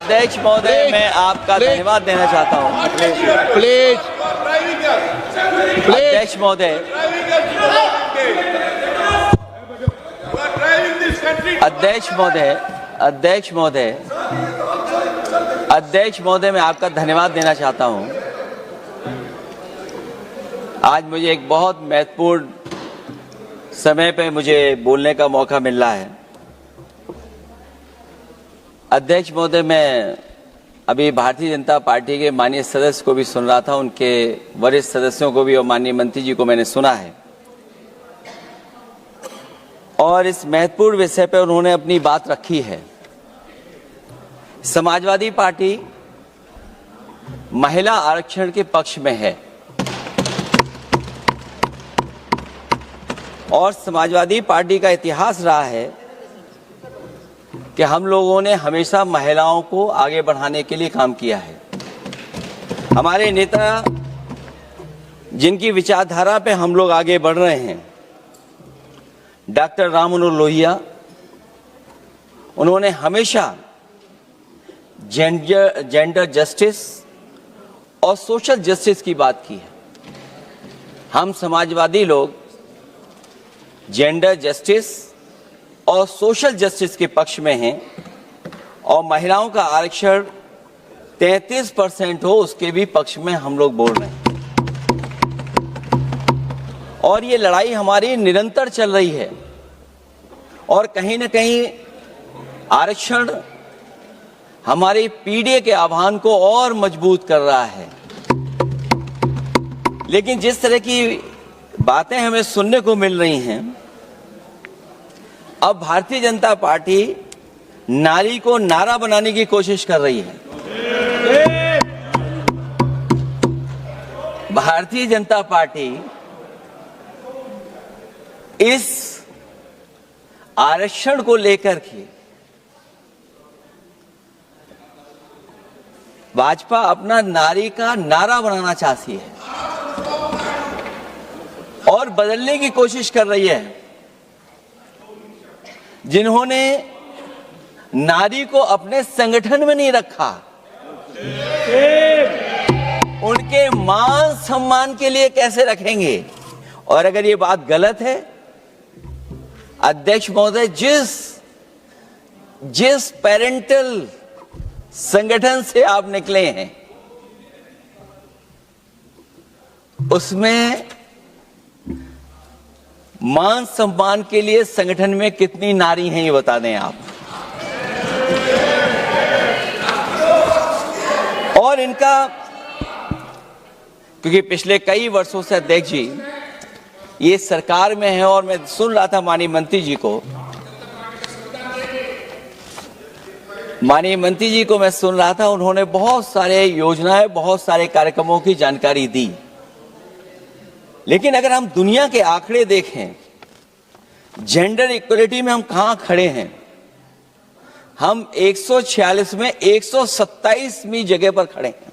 अध्यक्ष महोदय, मैं आपका धन्यवाद देना चाहता हूँ। प्लीज अध्यक्ष महोदय, अध्यक्ष महोदय, मैं आपका धन्यवाद देना चाहता हूँ। आज मुझे एक बहुत महत्वपूर्ण समय पे मुझे बोलने का मौका मिल रहा है। अध्यक्ष महोदय, मैं अभी भारतीय जनता पार्टी के माननीय सदस्य को भी सुन रहा था, उनके वरिष्ठ सदस्यों को भी और माननीय मंत्री जी को मैंने सुना है, और इस महत्वपूर्ण विषय पर उन्होंने अपनी बात रखी है। समाजवादी पार्टी महिला आरक्षण के पक्ष में है और समाजवादी पार्टी का इतिहास रहा है कि हम लोगों ने हमेशा महिलाओं को आगे बढ़ाने के लिए काम किया है। हमारे नेता जिनकी विचारधारा पे हम लोग आगे बढ़ रहे हैं, डॉक्टर राम मनोहर लोहिया, उन्होंने हमेशा जेंडर जस्टिस और सोशल जस्टिस की बात की है। हम समाजवादी लोग जेंडर जस्टिस और सोशल जस्टिस के पक्ष में हैं और महिलाओं का आरक्षण 33% हो उसके भी पक्ष में हम लोग बोल रहे हैं। और ये लड़ाई हमारी निरंतर चल रही है और कहीं न कहीं आरक्षण हमारी पीढ़ी के आह्वान को और मजबूत कर रहा है। लेकिन जिस तरह की बातें हमें सुनने को मिल रही हैं, अब भारतीय जनता पार्टी नारी को नारा बनाने की कोशिश कर रही है। भारतीय जनता पार्टी इस आरक्षण को लेकर के भाजपा अपना नारी का नारा बनाना चाहती है और बदलने की कोशिश कर रही है। जिन्होंने नारी को अपने संगठन में नहीं रखा, उनके मान सम्मान के लिए कैसे रखेंगे? और अगर ये बात गलत है, अध्यक्ष महोदय, जिस पेरेंटल संगठन से आप निकले हैं उसमें मान सम्मान के लिए संगठन में कितनी नारी हैं ये बता दें आप। और इनका, क्योंकि पिछले कई वर्षों से अध्यक्ष जी ये सरकार में है और मैं सुन रहा था माननीय मंत्री जी को मैं सुन रहा था, उन्होंने बहुत सारे योजनाएं, बहुत सारे कार्यक्रमों की जानकारी दी। लेकिन अगर हम दुनिया के आंकड़े देखें, जेंडर इक्वलिटी में हम कहां खड़े हैं? हम 146 में 127वीं जगह पर खड़े हैं।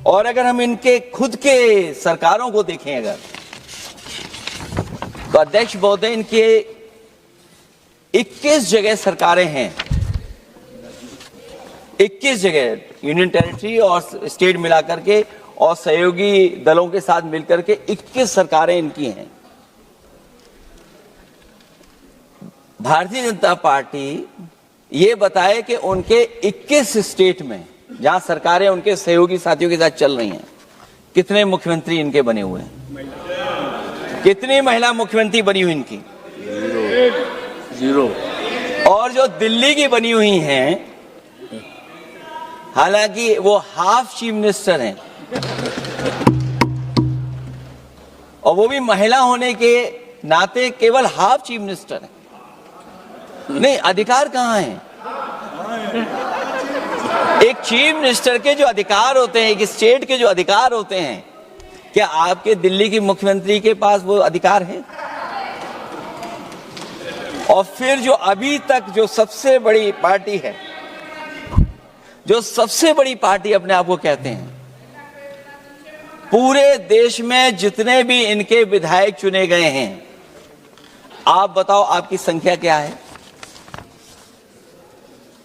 और अगर हम इनके खुद के सरकारों को देखें अगर, तो अध्यक्ष महोदय, इनके 21 जगह सरकारें हैं। 21 जगह यूनियन टेरिटरी और स्टेट मिलाकर के और सहयोगी दलों के साथ मिलकर के 21 सरकारें इनकी हैं। भारतीय जनता पार्टी ये बताए कि उनके 21 स्टेट में जहां सरकारें उनके सहयोगी साथियों के साथ चल रही हैं, कितने मुख्यमंत्री इनके बने हुए हैं? कितनी महिला मुख्यमंत्री बनी हुई इनकी? जीरो। और जो दिल्ली की बनी हुई हैं, हालांकि वो हाफ चीफ मिनिस्टर हैं और वो भी महिला होने के नाते केवल हाफ चीफ मिनिस्टर हैं। नहीं, अधिकार कहां है? एक चीफ मिनिस्टर के जो अधिकार होते हैं, एक स्टेट के जो अधिकार होते हैं, क्या आपके दिल्ली की मुख्यमंत्री के पास वो अधिकार है? और फिर जो अभी तक जो सबसे बड़ी पार्टी है, जो सबसे बड़ी पार्टी अपने आप को कहते हैं, पूरे देश में जितने भी इनके विधायक चुने गए हैं, आप बताओ आपकी संख्या क्या है?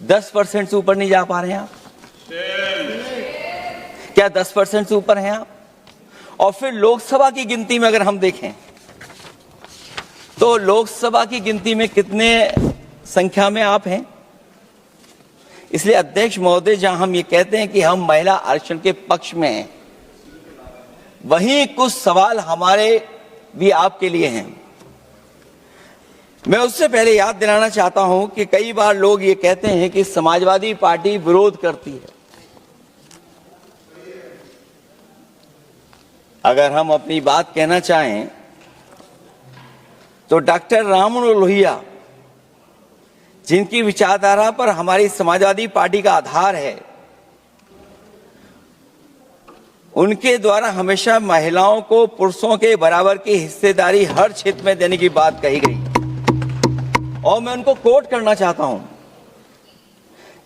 10% से ऊपर नहीं जा पा रहे हैं आप? क्या 10% से ऊपर हैं आप? और फिर लोकसभा की गिनती में अगर हम देखें तो लोकसभा की गिनती में कितने संख्या में आप हैं? इसलिए अध्यक्ष महोदय, जहां हम ये कहते हैं कि हम महिला आरक्षण के पक्ष में हैं, वहीं कुछ सवाल हमारे भी आपके लिए हैं। मैं उससे पहले याद दिलाना चाहता हूं कि कई बार लोग ये कहते हैं कि समाजवादी पार्टी विरोध करती है। अगर हम अपनी बात कहना चाहें तो डॉक्टर राममनोहर लोहिया, जिनकी विचारधारा पर हमारी समाजवादी पार्टी का आधार है, उनके द्वारा हमेशा महिलाओं को पुरुषों के बराबर की हिस्सेदारी हर क्षेत्र में देने की बात कही गई। और मैं उनको कोट करना चाहता हूं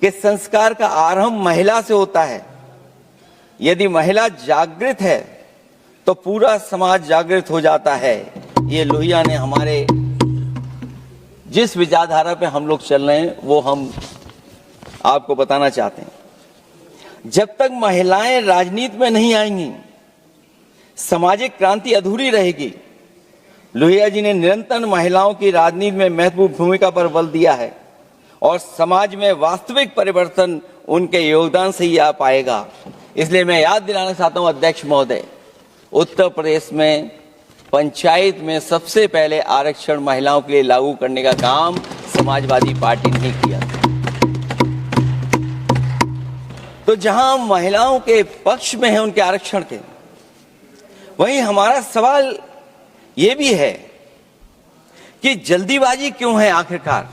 कि संस्कार का आरंभ महिला से होता है। यदि महिला जागृत है तो पूरा समाज जागृत हो जाता है। ये लोहिया ने हमारे जिस विचारधारा पे हम लोग चल रहे हैं वो हम आपको बताना चाहते हैं। जब तक महिलाएं राजनीति में नहीं आएंगी, सामाजिक क्रांति अधूरी रहेगी। लोहिया जी ने निरंतर महिलाओं की राजनीति में महत्वपूर्ण भूमिका पर बल दिया है और समाज में वास्तविक परिवर्तन उनके योगदान से ही आ पाएगा। इसलिए मैं याद दिलाना चाहता हूं अध्यक्ष महोदय, उत्तर प्रदेश में पंचायत में सबसे पहले आरक्षण महिलाओं के लिए लागू करने का काम समाजवादी पार्टी ने किया। तो जहां महिलाओं के पक्ष में है उनके आरक्षण के, वहीं हमारा सवाल यह भी है कि जल्दीबाजी क्यों है? आखिरकार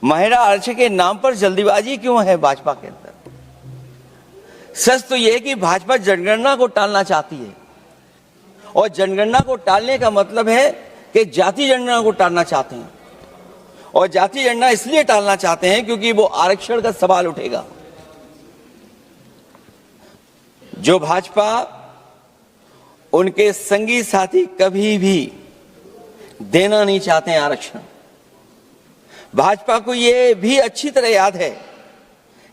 महिला आरक्षण के नाम पर जल्दीबाजी क्यों है भाजपा के अंदर? सच तो यह है कि भाजपा जनगणना को टालना चाहती है, और जनगणना को टालने का मतलब है कि जाति जनगणना को टालना चाहते हैं। और जाति जनगणना इसलिए टालना चाहते हैं क्योंकि वो आरक्षण का सवाल उठेगा। जो भाजपा, उनके संगी साथी कभी भी देना नहीं चाहते हैं आरक्षण। भाजपा को यह भी अच्छी तरह याद है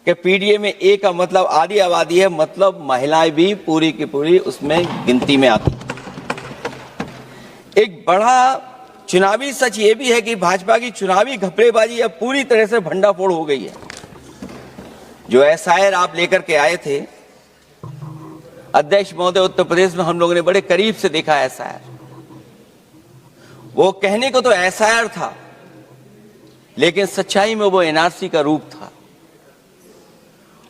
कि पीडीए में ए का मतलब आधी आबादी है, मतलब महिलाएं भी पूरी की पूरी उसमें गिनती में आती। एक बड़ा चुनावी सच ये भी है कि भाजपा की चुनावी घपलेबाजी अब पूरी तरह से भंडाफोड़ हो गई है। जो एसआईआर आप लेकर के आए थे अध्यक्ष महोदय, उत्तर प्रदेश में हम लोगों ने बड़े करीब से देखा एसआईआर। वो कहने को तो एसआईआर था, लेकिन सच्चाई में वो एनआरसी का रूप था।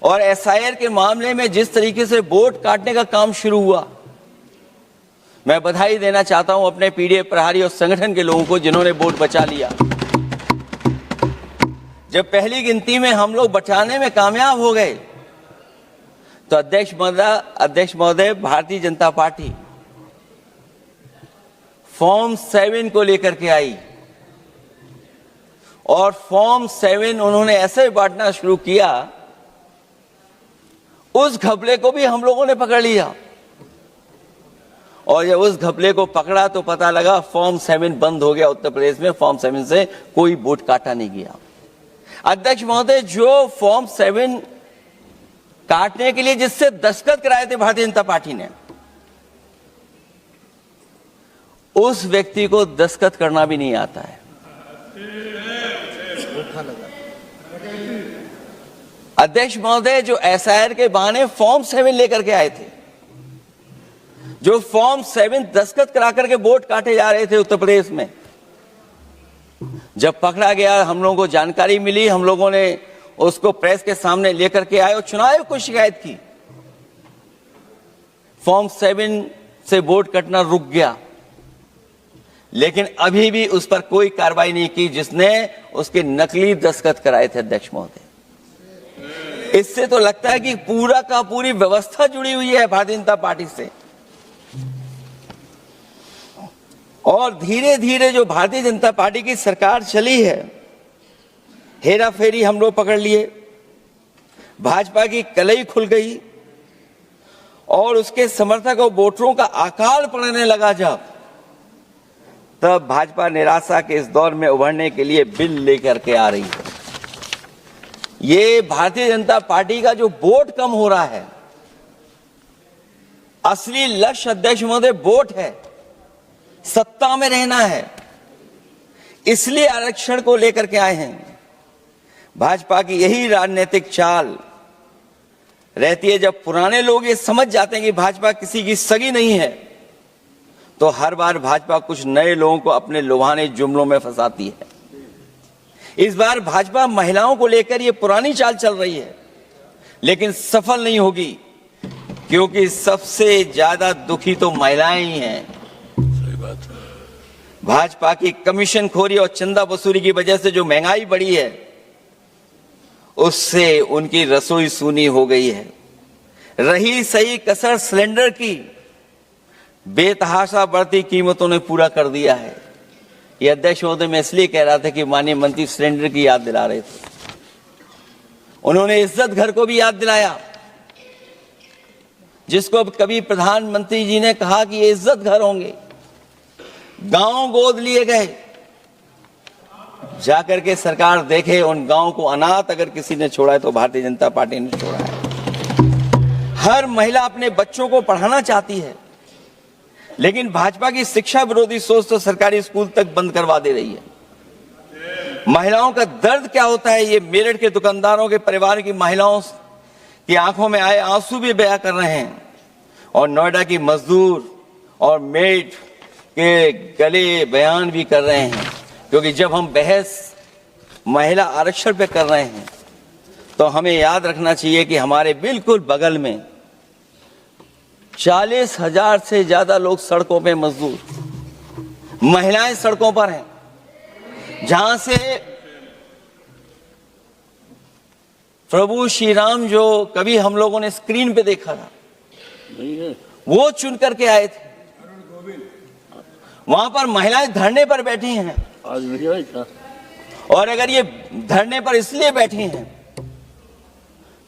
और एसआईआर के मामले में जिस तरीके से वोट काटने का काम शुरू हुआ, मैं बधाई देना चाहता हूं अपने पीडीए प्रहारी और संगठन के लोगों को जिन्होंने वोट बचा लिया। जब पहली गिनती में हम लोग बचाने में कामयाब हो गए तो अध्यक्ष महोदय, भारतीय जनता पार्टी फॉर्म 7 को लेकर के आई और फॉर्म 7 उन्होंने ऐसे बांटना शुरू किया, उस घपले को भी हम लोगों ने पकड़ लिया। और जब उस घपले को पकड़ा तो पता लगा फॉर्म 7 बंद हो गया उत्तर प्रदेश में। फॉर्म 7 से कोई वोट काटा नहीं गया। अध्यक्ष महोदय, जो फॉर्म 7 काटने के लिए जिससे दस्तखत कराए थे भारतीय जनता पार्टी ने, उस व्यक्ति को दस्तखत करना भी नहीं आता है। अध्यक्ष महोदय, जो एसआईआर के बहाने फॉर्म 7 लेकर के आए थे, जो फॉर्म 7 दस्तखत करा करके वोट काटे जा रहे थे उत्तर प्रदेश में, जब पकड़ा गया, हम लोगों को जानकारी मिली, हम लोगों ने उसको प्रेस के सामने लेकर के आए और चुनाव आयोग को शिकायत की। फॉर्म 7 से वोट कटना रुक गया, लेकिन अभी भी उस पर कोई कार्रवाई नहीं की जिसने उसके नकली दस्तखत कराए थे। अध्यक्ष महोदय, इससे तो लगता है कि पूरा का पूरी व्यवस्था जुड़ी हुई है भारतीय जनता पार्टी से। और धीरे धीरे जो भारतीय जनता पार्टी की सरकार चली है, हेरा फेरी हम लोग पकड़ लिए, भाजपा की कलई खुल गई और उसके समर्थक और वोटरों का अकाल पड़ने लगा। तब भाजपा निराशा के इस दौर में उभरने के लिए बिल लेकर के आ रही है। ये भारतीय जनता पार्टी का जो वोट कम हो रहा है, असली लक्ष्य अध्यक्ष महोदय वोट है, सत्ता में रहना है, इसलिए आरक्षण को लेकर के आए हैं। भाजपा की यही राजनीतिक चाल रहती है। जब पुराने लोग ये समझ जाते हैं कि भाजपा किसी की सगी नहीं है, तो हर बार भाजपा कुछ नए लोगों को अपने लुभाने जुमलों में फंसाती है। इस बार भाजपा महिलाओं को लेकर ये पुरानी चाल चल रही है, लेकिन सफल नहीं होगी, क्योंकि सबसे ज्यादा दुखी तो महिलाएं ही हैं। सही बात है। भाजपा की कमीशन खोरी और चंदा वसूली की वजह से जो महंगाई बढ़ी है, उससे उनकी रसोई सूनी हो गई है। रही सही कसर सिलेंडर की, बेतहाशा बढ़ती कीमतों ने पूरा कर दिया है। ये अध्यक्ष महोदय मैं इसलिए कह रहा था कि माननीय मंत्री सिलेंडर की याद दिला रहे थे। उन्होंने इज्जत घर को भी याद दिलाया, जिसको कभी प्रधानमंत्री जी ने कहा कि ये इज्जत घर होंगे। गांव गोद लिए गए, जाकर के सरकार देखे उन गांव को अनाथ अगर किसी ने छोड़ा है तो भारतीय जनता पार्टी ने छोड़ा है। हर महिला अपने बच्चों को पढ़ाना चाहती है, लेकिन भाजपा की शिक्षा विरोधी सोच तो सरकारी स्कूल तक बंद करवा दे रही है। महिलाओं का दर्द क्या होता है, ये मेरठ के दुकानदारों के परिवार की महिलाओं की आंखों में आए आंसू भी बयां कर रहे हैं, और नोएडा की मजदूर और मेड के गले बयान भी कर रहे हैं। क्योंकि जब हम बहस महिला आरक्षण पे कर रहे हैं, तो हमें याद रखना चाहिए कि हमारे बिल्कुल बगल में 40,000 से ज्यादा लोग सड़कों पे मजदूर, महिलाएं सड़कों पर हैं, जहां से प्रभु श्री राम जो कभी हम लोगों ने स्क्रीन पे देखा था, वो चुन करके आए थे। वहां पर महिलाएं धरने पर बैठी हैं। आज नहीं आई क्या? और अगर ये धरने पर इसलिए बैठी हैं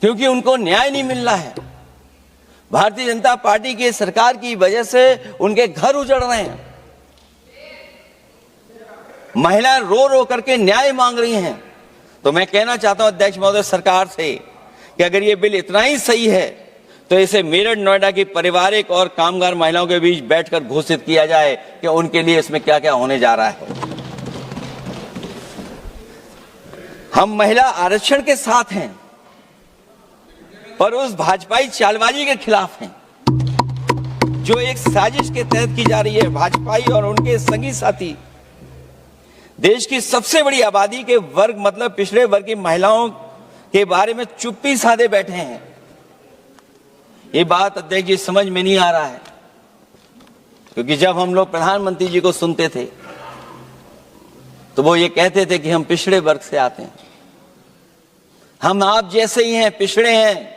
क्योंकि उनको न्याय नहीं मिल रहा है, भारतीय जनता पार्टी की सरकार की वजह से उनके घर उजड़ रहे हैं, महिलाएं रो रो करके न्याय मांग रही हैं, तो मैं कहना चाहता हूं अध्यक्ष महोदय सरकार से कि अगर ये बिल इतना ही सही है तो इसे मेरठ नोएडा की पारिवारिक और कामगार महिलाओं के बीच बैठकर घोषित किया जाए कि उनके लिए इसमें क्या क्या होने जा रहा है। हम महिला आरक्षण के साथ हैं, पर उस भाजपाई चालबाजी के खिलाफ हैं जो एक साजिश के तहत की जा रही है। भाजपाई और उनके संगी साथी देश की सबसे बड़ी आबादी के वर्ग मतलब पिछड़े वर्ग की महिलाओं के बारे में चुप्पी साधे बैठे हैं। ये बात अध्यक्ष जी समझ में नहीं आ रहा है, क्योंकि जब हम लोग प्रधानमंत्री जी को सुनते थे तो वो ये कहते थे कि हम पिछड़े वर्ग से आते हैं, हम आप जैसे ही हैं, पिछड़े हैं।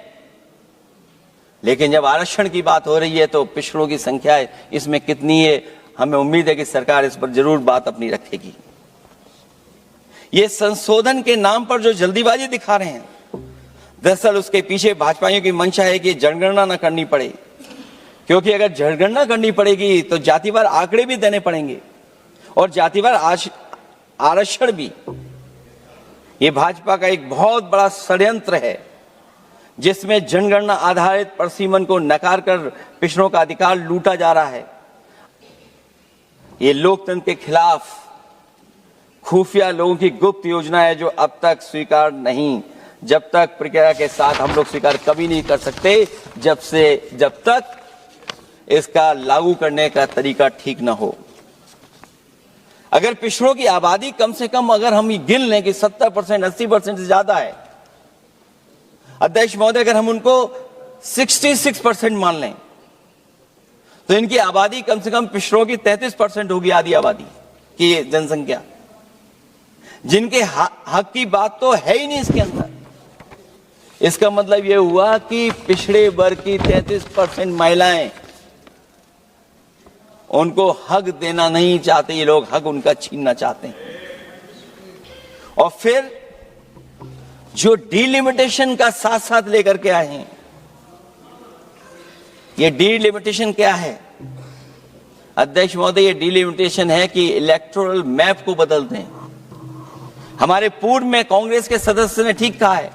लेकिन जब आरक्षण की बात हो रही है तो पिछड़ों की संख्या इसमें कितनी है, हमें उम्मीद है कि सरकार इस पर जरूर बात अपनी रखेगी। ये संशोधन के नाम पर जो जल्दीबाजी दिखा रहे हैं, दरअसल उसके पीछे भाजपाइयों की मंशा है कि जनगणना न करनी पड़े, क्योंकि अगर जनगणना करनी पड़ेगी तो जातिवार आंकड़े भी देने पड़ेंगे और जातिवार आरक्षण भी। ये भाजपा का एक बहुत बड़ा षड्यंत्र है, जिसमें जनगणना आधारित परसीमन को नकार कर पिछड़ों का अधिकार लूटा जा रहा है। ये लोकतंत्र के खिलाफ खुफिया लोगों की गुप्त योजना है, जो अब तक स्वीकार नहीं, जब तक प्रक्रिया के साथ हम लोग स्वीकार कभी नहीं कर सकते, जब तक इसका लागू करने का तरीका ठीक ना हो। अगर पिछड़ों की आबादी कम से कम अगर हम गिन लें कि 70%, 80% से ज्यादा है, अध्यक्ष महोदय अगर हम उनको 66% मान लें, तो इनकी आबादी कम से कम पिछड़ों की 33% होगी, आधी आबादी की जनसंख्या, जिनके हक की बात तो है ही नहीं इसके अंदर। इसका मतलब यह हुआ कि पिछड़े वर्ग की 33% महिलाएं, उनको हक देना नहीं चाहते ये लोग, हक उनका छीनना चाहते हैं। और फिर जो डिलिमिटेशन का साथ साथ लेकर के आए हैं, ये डिलिमिटेशन क्या है अध्यक्ष महोदय? ये डिलिमिटेशन है कि इलेक्टोरल मैप को बदल दें। हमारे पूर्व में कांग्रेस के सदस्य ने ठीक कहा है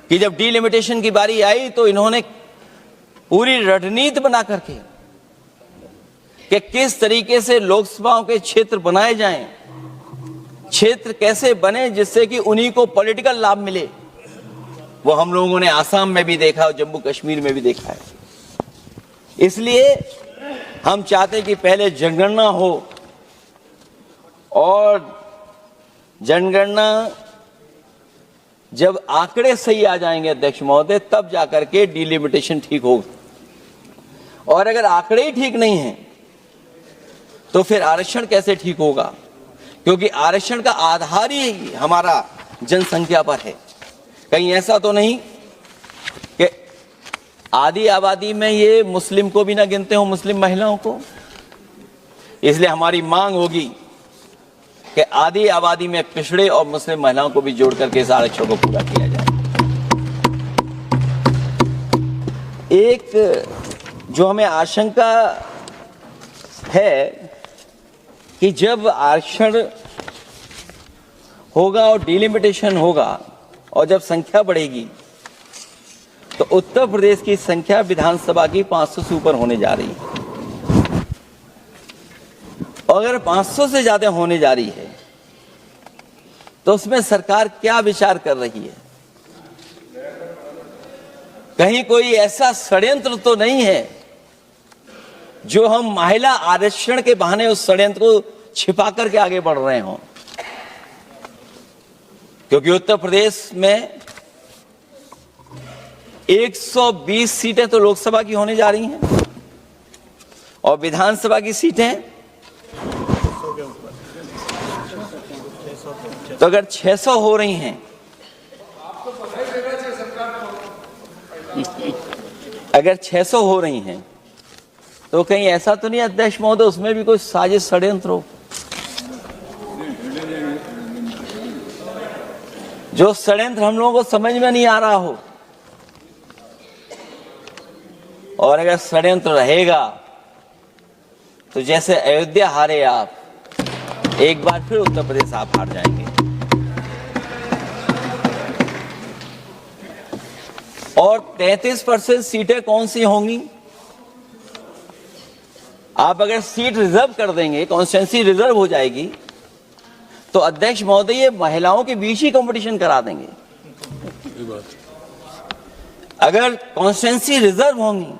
कि जब डिलिमिटेशन की बारी आई तो इन्होंने पूरी रणनीति बना करके कि किस तरीके से लोकसभाओं के क्षेत्र बनाए जाएं, क्षेत्र कैसे बने जिससे कि उन्हीं को पॉलिटिकल लाभ मिले, वो हम लोगों ने आसाम में भी देखा और जम्मू कश्मीर में भी देखा है। इसलिए हम चाहते हैं कि पहले जनगणना हो और जनगणना जब आंकड़े सही आ जाएंगे अध्यक्ष महोदय, तब जाकर के डिलिमिटेशन ठीक होगा। और अगर आंकड़े ही ठीक नहीं हैं तो फिर आरक्षण कैसे ठीक होगा, क्योंकि आरक्षण का आधार ही हमारा जनसंख्या पर है। कहीं ऐसा तो नहीं कि आधी आबादी में ये मुस्लिम को भी ना गिनते हो, मुस्लिम महिलाओं को। इसलिए हमारी मांग होगी कि आधी आबादी में पिछड़े और मुस्लिम महिलाओं को भी जोड़ करके इस आरक्षण को पूरा किया जाए। एक जो हमें आशंका है कि जब आरक्षण होगा और डिलिमिटेशन होगा और जब संख्या बढ़ेगी तो उत्तर प्रदेश की संख्या विधानसभा की 500 से ऊपर होने जा रही है। और अगर 500 से ज्यादा होने जा रही है तो उसमें सरकार क्या विचार कर रही है? कहीं कोई ऐसा षड्यंत्र तो नहीं है जो हम महिला आरक्षण के बहाने उस षड्यंत्र को छिपा करके आगे बढ़ रहे हों? क्योंकि उत्तर प्रदेश में 120 सीटें तो लोकसभा की होने जा रही हैं और विधानसभा की सीटें तो अगर 600 हो रही हैं, अगर 600 हो रही हैं तो कहीं ऐसा तो नहीं अध्यक्ष महोदय उसमें भी कोई साजिश षड्यंत्र हो? जो षड्यंत्र हम लोगों को समझ में नहीं आ रहा हो। और अगर षड्यंत्र रहेगा तो जैसे अयोध्या हारे आप, एक बार फिर उत्तर प्रदेश आप हार जाएंगे। और 33% सीटें कौन सी होंगी? आप अगर सीट रिजर्व कर देंगे, कॉन्स्टिट्यूंसी रिजर्व हो जाएगी, तो अध्यक्ष महोदय ये महिलाओं के बीच ही कंपटीशन करा देंगे। अगर कॉन्स्टिट्यूंसी रिजर्व होंगी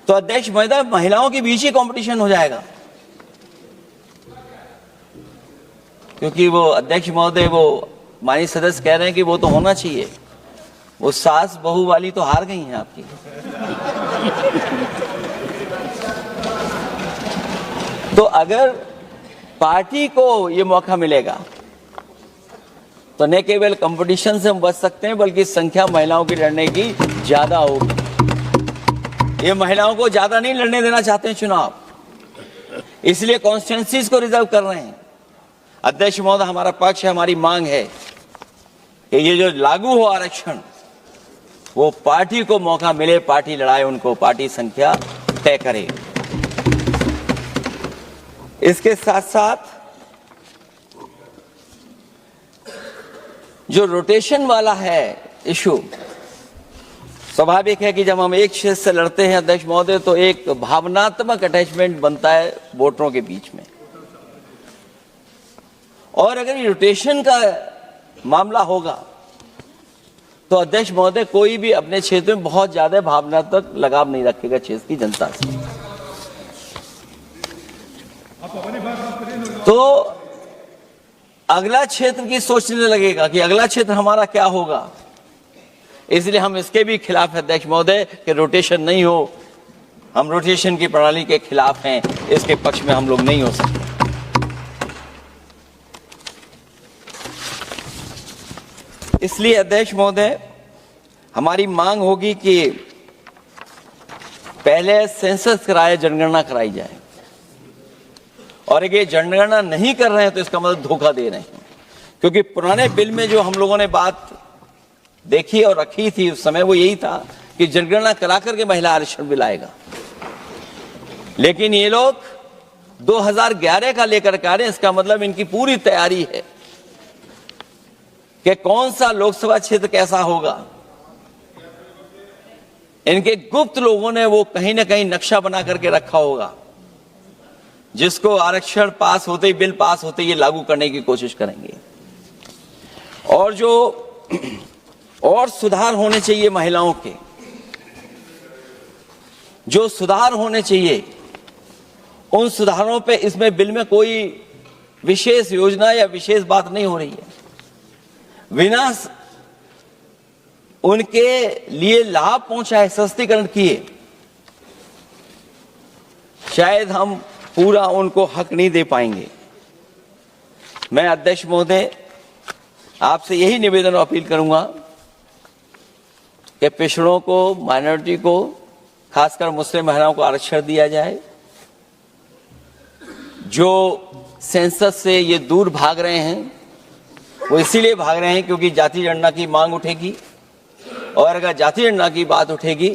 तो अध्यक्ष महोदय महिलाओं के बीच ही कंपटीशन हो जाएगा। क्योंकि वो अध्यक्ष महोदय वो माननीय सदस्य कह रहे हैं कि वो तो होना चाहिए, वो सास बहू वाली तो हार गई हैं आपकी। तो अगर पार्टी को ये मौका मिलेगा तो न केवल कंपटीशन से हम बच सकते हैं बल्कि संख्या महिलाओं की लड़ने की ज्यादा होगी। ये महिलाओं को ज्यादा नहीं लड़ने देना चाहते हैं चुनाव, इसलिए कॉन्स्टिट्यूंसीज को रिजर्व कर रहे हैं। अध्यक्ष महोदय हमारा पक्ष है, हमारी मांग है कि ये जो लागू हो आरक्षण वो पार्टी को मौका मिले, पार्टी लड़ाए उनको, पार्टी संख्या तय करे। इसके साथ साथ जो रोटेशन वाला है इशू, स्वाभाविक है कि जब हम एक क्षेत्र से लड़ते हैं अध्यक्ष महोदय तो एक भावनात्मक अटैचमेंट बनता है वोटरों के बीच में। और अगर ये रोटेशन का मामला होगा तो अध्यक्ष महोदय कोई भी अपने क्षेत्र में बहुत ज्यादा भावनात्मक लगाव नहीं रखेगा क्षेत्र की जनता से। तो अगला क्षेत्र की सोचने लगेगा कि अगला क्षेत्र हमारा क्या होगा। इसलिए हम इसके भी खिलाफ है अध्यक्ष महोदय कि रोटेशन नहीं हो। हम रोटेशन की प्रणाली के खिलाफ हैं, इसके पक्ष में हम लोग नहीं हो सकते। इसलिए अध्यक्ष महोदय हमारी मांग होगी कि पहले सेंसस कराए, जनगणना कराई जाए। और अगर जनगणना नहीं कर रहे हैं तो इसका मतलब धोखा दे रहे हैं, क्योंकि पुराने बिल में जो हम लोगों ने बात देखी और रखी थी उस समय वो यही था कि जनगणना करा करके महिला आरक्षण बिल आएगा। लेकिन ये लोग 2011 का लेकर के आ रहे हैं, इसका मतलब इनकी पूरी तैयारी है कि कौन सा लोकसभा क्षेत्र कैसा होगा। इनके गुप्त लोगों ने वो कहीं ना कहीं नक्शा बना करके रखा होगा, जिसको आरक्षण पास होते ही, बिल पास होते ही ये लागू करने की कोशिश करेंगे। और जो और सुधार होने चाहिए महिलाओं के, जो सुधार होने चाहिए, उन सुधारों पे इसमें बिल में कोई विशेष योजना या विशेष बात नहीं हो रही है। बिना उनके लिए लाभ पहुंचाए, सस्तीकरण किए, शायद हम पूरा उनको हक नहीं दे पाएंगे। मैं अध्यक्ष महोदय आपसे यही निवेदन और अपील करूंगा कि पिछड़ों को, माइनॉरिटी को, खासकर मुस्लिम महिलाओं को आरक्षण दिया जाए। जो सेंसस से ये दूर भाग रहे हैं, वो इसीलिए भाग रहे हैं क्योंकि जाति जनगणना की मांग उठेगी, और अगर जाति जनगणना की बात उठेगी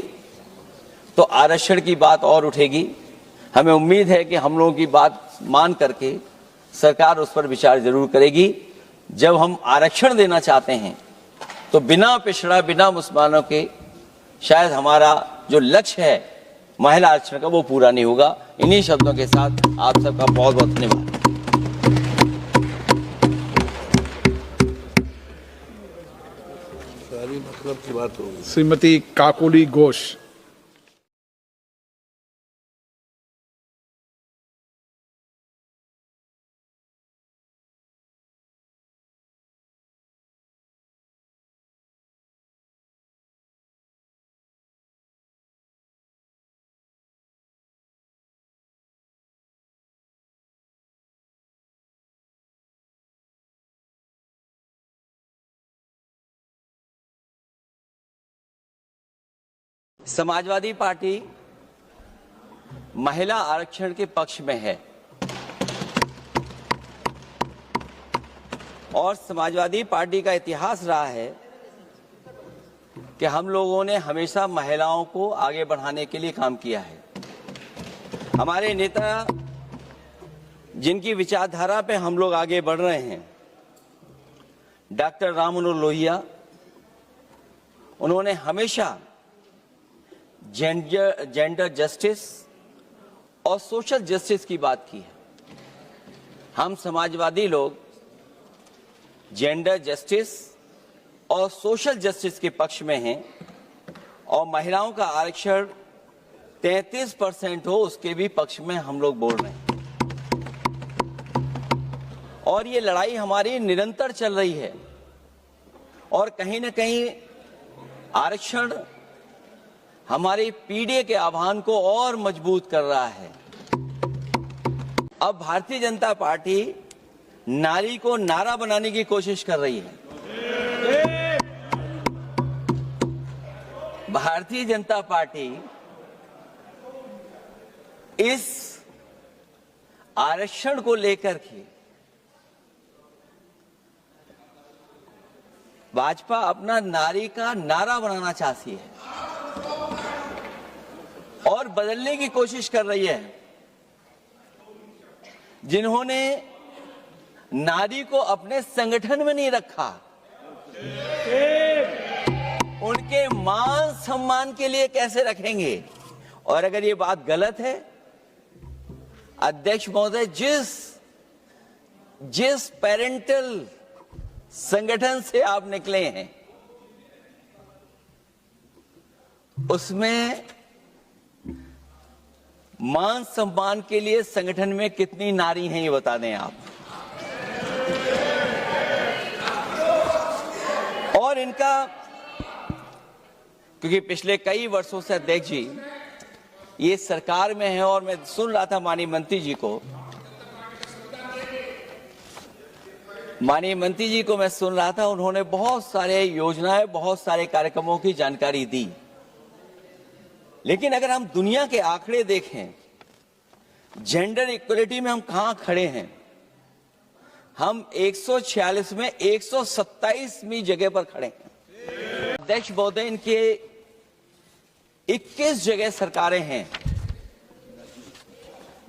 तो आरक्षण की बात और उठेगी। हमें उम्मीद है कि हम लोगों की बात मान करके सरकार उस पर विचार जरूर करेगी। जब हम आरक्षण देना चाहते हैं तो बिना पिछड़ा, बिना मुसलमानों के शायद हमारा जो लक्ष्य है महिला आरक्षण का, वो पूरा नहीं होगा। इन्हीं शब्दों के साथ आप सबका बहुत बहुत धन्यवाद। सारी मतलब की बात होगी। श्रीमती काकोली घोष। समाजवादी पार्टी महिला आरक्षण के पक्ष में है और समाजवादी पार्टी का इतिहास रहा है कि हम लोगों ने हमेशा महिलाओं को आगे बढ़ाने के लिए काम किया है। हमारे नेता जिनकी विचारधारा पे हम लोग आगे बढ़ रहे हैं, डॉक्टर राम मनोहर लोहिया, उन्होंने हमेशा जेंडर जस्टिस और सोशल जस्टिस की बात की है। हम समाजवादी लोग जेंडर जस्टिस और सोशल जस्टिस के पक्ष में हैं और महिलाओं का आरक्षण 33% हो, उसके भी पक्ष में हम लोग बोल रहे हैं। और ये लड़ाई हमारी निरंतर चल रही है और कहीं ना कहीं आरक्षण हमारी पीढ़ी के आह्वान को और मजबूत कर रहा है। अब भारतीय जनता पार्टी नारी को नारा बनाने की कोशिश कर रही है। भारतीय जनता पार्टी इस आरक्षण को लेकर के भाजपा अपना नारी का नारा बनाना चाहती है और बदलने की कोशिश कर रही है। जिन्होंने नारी को अपने संगठन में नहीं रखा, उनके मान सम्मान के लिए कैसे रखेंगे? और अगर ये बात गलत है, अध्यक्ष महोदय, जिस पेरेंटल संगठन से आप निकले हैं, उसमें मान सम्मान के लिए संगठन में कितनी नारी हैं, ये बता दें आप। और इनका, क्योंकि पिछले कई वर्षों से अध्यक्ष जी ये सरकार में है और मैं सुन रहा था माननीय मंत्री जी को मैं सुन रहा था, उन्होंने बहुत सारे योजनाएं, बहुत सारे कार्यक्रमों की जानकारी दी। लेकिन अगर हम दुनिया के आंकड़े देखें, जेंडर इक्वलिटी में हम कहां खड़े हैं, हम 146 में 127वीं जगह पर खड़े हैं। अध्यक्ष महोदय, इनके 21 जगह सरकारें हैं,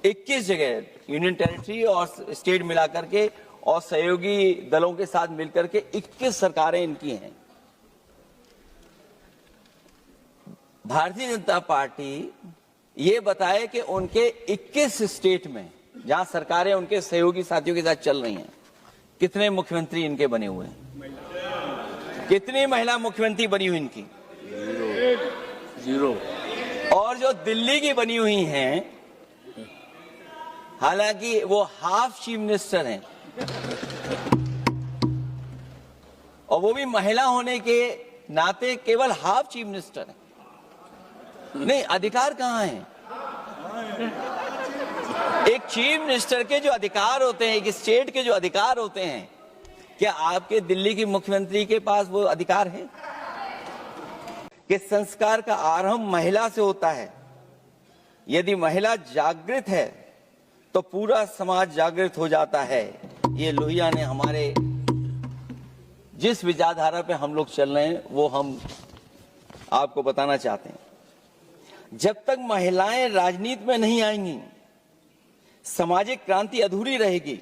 21 जगह यूनियन टेरिटरी और स्टेट मिलाकर के और सहयोगी दलों के साथ मिलकर के 21 सरकारें इनकी हैं। भारतीय जनता पार्टी ये बताए कि उनके 21 स्टेट में जहां सरकारें उनके सहयोगी साथियों के साथ चल रही हैं, कितने मुख्यमंत्री इनके बने हुए हैं? कितनी महिला मुख्यमंत्री बनी हुई इनकी? जीरो। और जो दिल्ली की बनी हुई हैं, हालांकि वो हाफ चीफ मिनिस्टर हैं और वो भी महिला होने के नाते केवल हाफ चीफ मिनिस्टर हैं। नहीं, अधिकार कहां है? एक चीफ मिनिस्टर के जो अधिकार होते हैं, एक स्टेट के जो अधिकार होते हैं, क्या आपके दिल्ली की मुख्यमंत्री के पास वो अधिकार है? कि संस्कार का आरंभ महिला से होता है। यदि महिला जागृत है तो पूरा समाज जागृत हो जाता है। ये लोहिया ने हमारे जिस विचारधारा पे हम लोग चल रहे हैं वो हम आपको बताना चाहते हैं। जब तक महिलाएं राजनीति में नहीं आएंगी, सामाजिक क्रांति अधूरी रहेगी।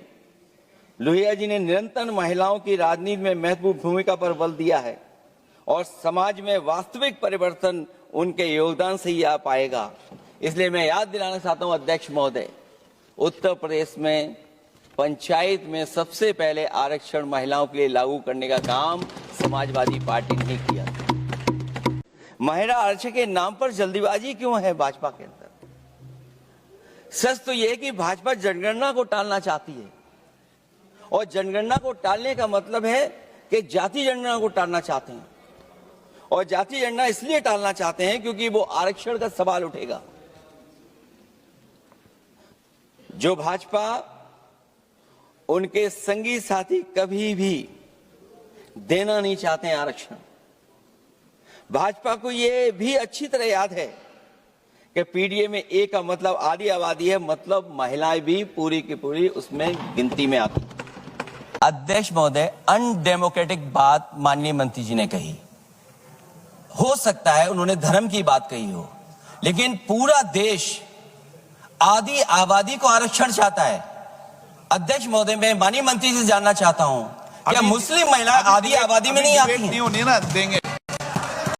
लोहिया जी ने निरंतर महिलाओं की राजनीति में महत्वपूर्ण भूमिका पर बल दिया है और समाज में वास्तविक परिवर्तन उनके योगदान से ही आ पाएगा। इसलिए मैं याद दिलाना चाहता हूं अध्यक्ष महोदय, उत्तर प्रदेश में पंचायत में सबसे पहले आरक्षण महिलाओं के लिए लागू करने का काम समाजवादी पार्टी ने किया। महिला आरक्षण के नाम पर जल्दीबाजी क्यों है भाजपा के अंदर? सच तो यह है कि भाजपा जनगणना को टालना चाहती है और जनगणना को टालने का मतलब है कि जाति जनगणना को टालना चाहते हैं। और जाति जनगणना इसलिए टालना चाहते हैं क्योंकि वो आरक्षण का सवाल उठेगा। जो भाजपा उनके संगी साथी कभी भी देना नहीं चाहते हैं आरक्षण। भाजपा को यह भी अच्छी तरह याद है कि पीडीए में ए का मतलब आधी आबादी है, मतलब महिलाएं भी पूरी की पूरी उसमें गिनती में आती। अध्यक्ष महोदय, अनडेमोक्रेटिक बात माननीय मंत्री जी ने कही। हो सकता है उन्होंने धर्म की बात कही हो, लेकिन पूरा देश आधी आबादी को आरक्षण चाहता है। अध्यक्ष महोदय, मैं माननीय मंत्री से जानना चाहता हूं क्या मुस्लिम महिला आधी आबादी में नहीं आती हैं? नहीं होनी ना देंगे।